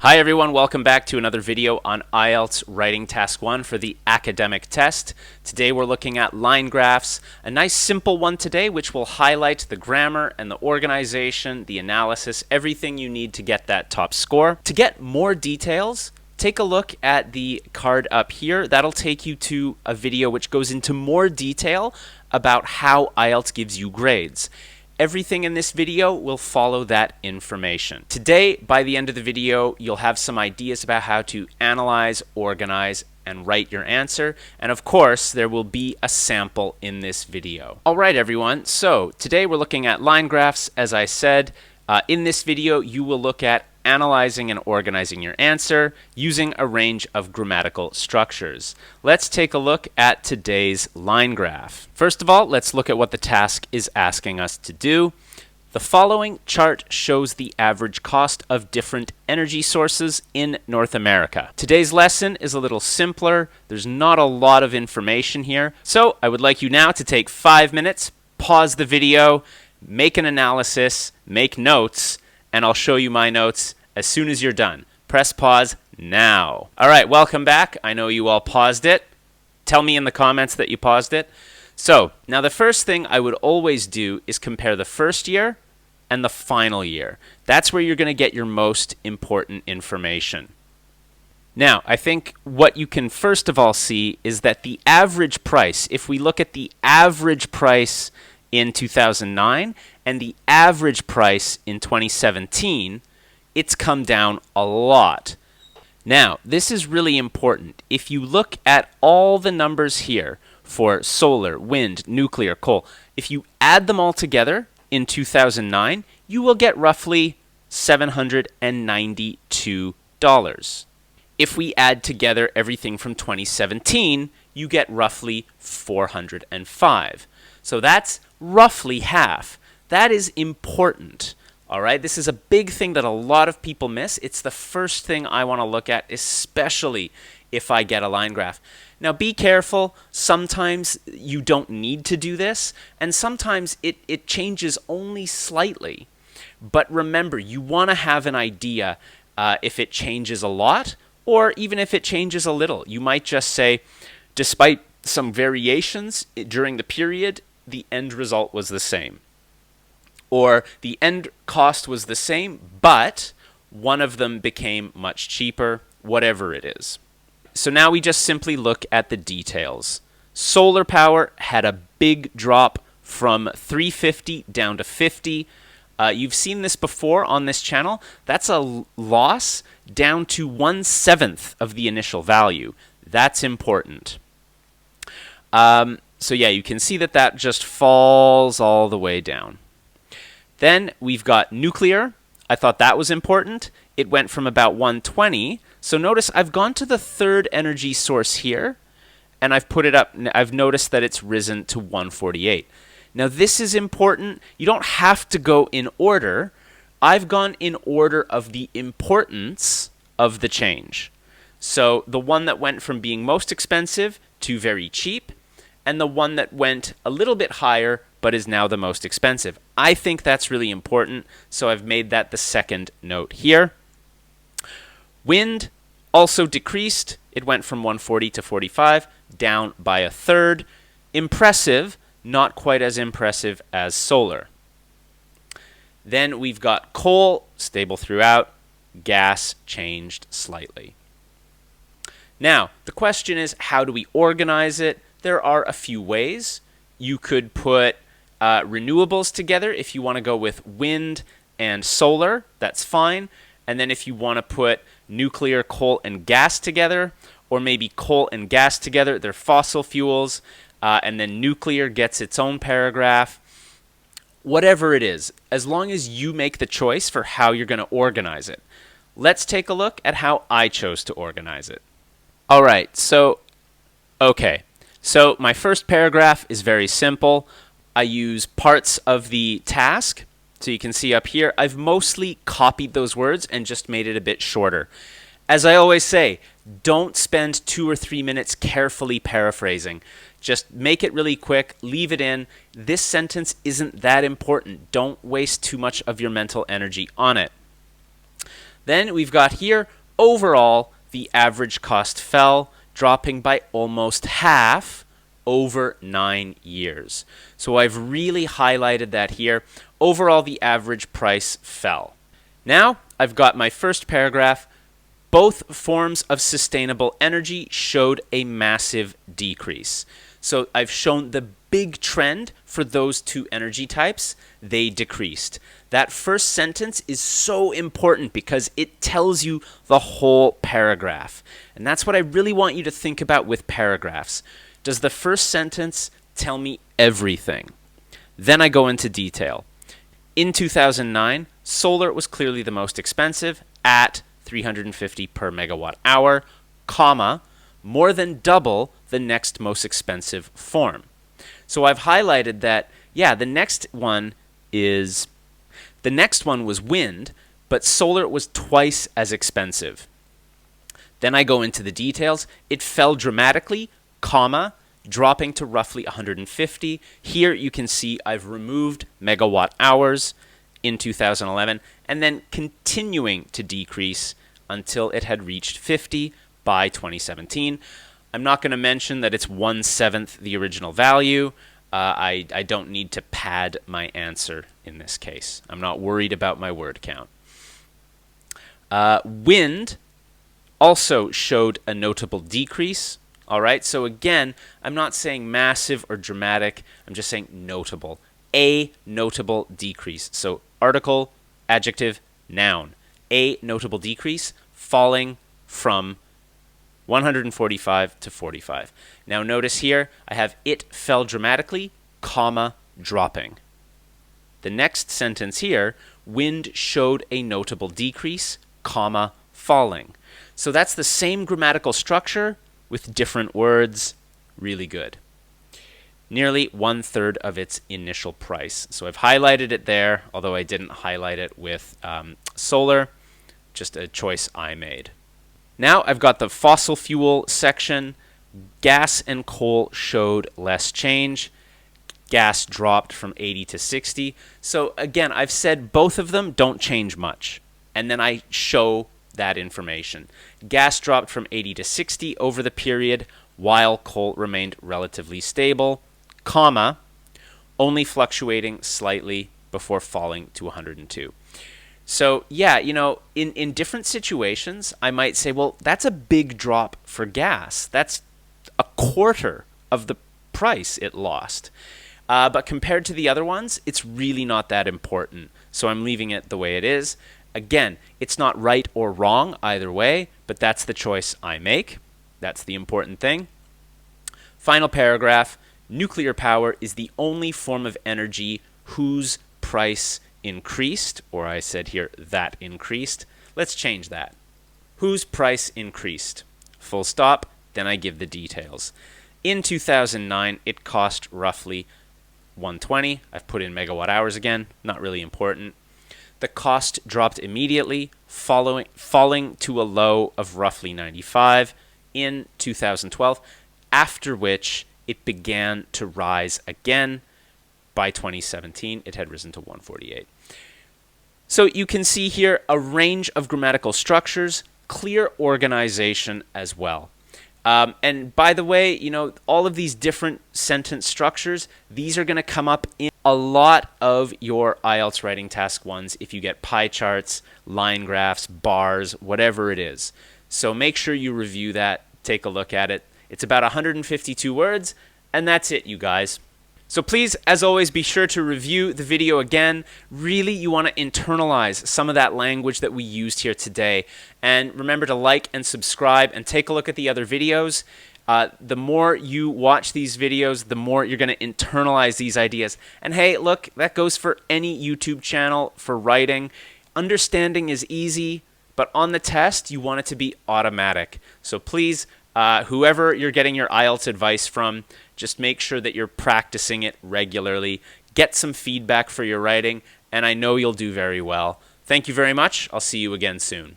Hi everyone, welcome back to another video on IELTS Writing Task 1 for the academic test. Today we're looking at line graphs, a nice simple one today which will highlight the grammar and the organization, the analysis, everything you need to get that top score. To get more details, take a look at the card up here. That'll take you to a video which goes into more detail about how IELTS gives you grades. Everything in this video will follow that information. Today, by the end of the video, you'll have some ideas about how to analyze, organize, and write your answer. And of course, there will be a sample in this video. All right, everyone. So today we're looking at line graphs. As I said, in this video, you will look at analyzing and organizing your answer using a range of grammatical structures. Let's take a look at today's line graph. First of all, let's look at what the task is asking us to do. The following chart shows the average cost of different energy sources in North America. Today's lesson is a little simpler. There's not a lot of information here. So I would like you now to take 5 minutes, pause the video, make an analysis, make notes, and I'll show you my notes as soon as you're done. Press pause now. All right, welcome back. I know you all paused it. Tell me in the comments that you paused it. So now the first thing I would always do is compare the first year and the final year. That's where you're going to get your most important information. Now, I think what you can first of all see is that the average price, if we look at the average price in 2009 and the average price in 2017, it's come down a lot. Now, this is really important. If you look at all the numbers here for solar, wind, nuclear, coal, if you add them all together in 2009, you will get roughly $792. If we add together everything from 2017, you get roughly $405. So that's roughly half. That is important. All right, this is a big thing that a lot of people miss. It's the first thing I want to look at, especially if I get a line graph. Now, be careful. Sometimes you don't need to do this, and sometimes it changes only slightly. But remember, you want to have an idea if it changes a lot or even if it changes a little. You might just say, despite some variations during the period, the end result was the same. Or the end cost was the same, but one of them became much cheaper, whatever it is. So now we just simply look at the details. Solar power had a big drop from 350 down to 50. You've seen this before on this channel. That's a loss down to 1/7 of the initial value. That's important. So yeah, you can see that that just falls all the way down. Then we've got nuclear. I thought that was important. It went from about 120. So notice I've gone to the third energy source here, and I've put it up. I've noticed that it's risen to 148. Now this is important. You don't have to go in order. I've gone in order of the importance of the change. So the one that went from being most expensive to very cheap, and the one that went a little bit higher but is now the most expensive. I think that's really important, so I've made that the second note here. Wind also decreased. It went from 140 to 45, down by 1/3. Impressive, not quite as impressive as solar. Then we've got coal, stable throughout. Gas changed slightly. Now, the question is, how do we organize it? There are a few ways. You could put renewables together. If you want to go with wind and solar, that's fine. And then if you want to put nuclear, coal, and gas together, or maybe coal and gas together, they're fossil fuels, and then nuclear gets its own paragraph. Whatever it is, as long as you make the choice for how you're going to organize it. Let's take a look at how I chose to organize it. All right, so my first paragraph is very simple. I use parts of the task. So you can see up here, I've mostly copied those words and just made it a bit shorter. As I always say, don't spend 2 or 3 minutes carefully paraphrasing. Just make it really quick, leave it in. This sentence isn't that important. Don't waste too much of your mental energy on it. Then we've got here, overall, the average cost fell, dropping by almost half over 9 years. So I've really highlighted that here. Overall, the average price fell. Now, I've got my first paragraph. Both forms of sustainable energy showed a massive decrease. So I've shown the big trend for those two energy types. They decreased. That first sentence is so important because it tells you the whole paragraph. And that's what I really want you to think about with paragraphs. Does the first sentence tell me everything? Then I go into detail. In 2009, solar was clearly the most expensive at $350 per megawatt hour, comma, more than double the next most expensive form. So I've highlighted that, yeah, the next one was wind, but solar was twice as expensive. Then I go into the details. It fell dramatically, comma, dropping to roughly 150. Here you can see I've removed megawatt hours in 2011 and then continuing to decrease until it had reached 50 by 2017. I'm not going to mention that it's 1/7 the original value. I don't need to pad my answer in this case. I'm not worried about my word count. Wind also showed a notable decrease. All right, so again, I'm not saying massive or dramatic. I'm just saying notable. A notable decrease. So article, adjective, noun. A notable decrease, falling from 145 to 45. Now notice here, I have it fell dramatically, comma, dropping. The next sentence here, wind showed a notable decrease, comma, falling. So that's the same grammatical structure with different words. Really good. Nearly 1/3 of its initial price. So I've highlighted it there, although I didn't highlight it with solar, just a choice I made. Now I've got the fossil fuel section. Gas and coal showed less change. Gas dropped from 80 to 60. So again, I've said both of them don't change much. And then I show that information. Gas dropped from 80 to 60 over the period, while coal remained relatively stable, comma, only fluctuating slightly before falling to 102. So yeah, you know, in different situations, I might say, well, that's a big drop for gas. That's a quarter of the price it lost. But compared to the other ones, it's really not that important. So I'm leaving it the way it is. Again, it's not right or wrong either way, but that's the choice I make. That's the important thing. Final paragraph, nuclear power is the only form of energy whose price increased, or I said here that increased. Let's change that. Whose price increased? Full stop, then I give the details. In 2009, it cost roughly 120. I've put in megawatt hours again, not really important. The cost dropped immediately, falling to a low of roughly 95 in 2012, after which it began to rise again. By 2017, it had risen to 148. So you can see here a range of grammatical structures, clear organization as well. And by the way, you know, all of these different sentence structures, these are going to come up in a lot of your IELTS writing task ones if you get pie charts, line graphs, bars, whatever it is. So make sure you review that, take a look at it. It's about 152 words, and that's it, you guys. So please, as always, be sure to review the video again. Really, you want to internalize some of that language that we used here today. And remember to like and subscribe and take a look at the other videos. The more you watch these videos, the more you're going to internalize these ideas. And hey, look, that goes for any YouTube channel for writing. Understanding is easy, but on the test, you want it to be automatic. So please, whoever you're getting your IELTS advice from, just make sure that you're practicing it regularly. Get some feedback for your writing, and I know you'll do very well. Thank you very much. I'll see you again soon.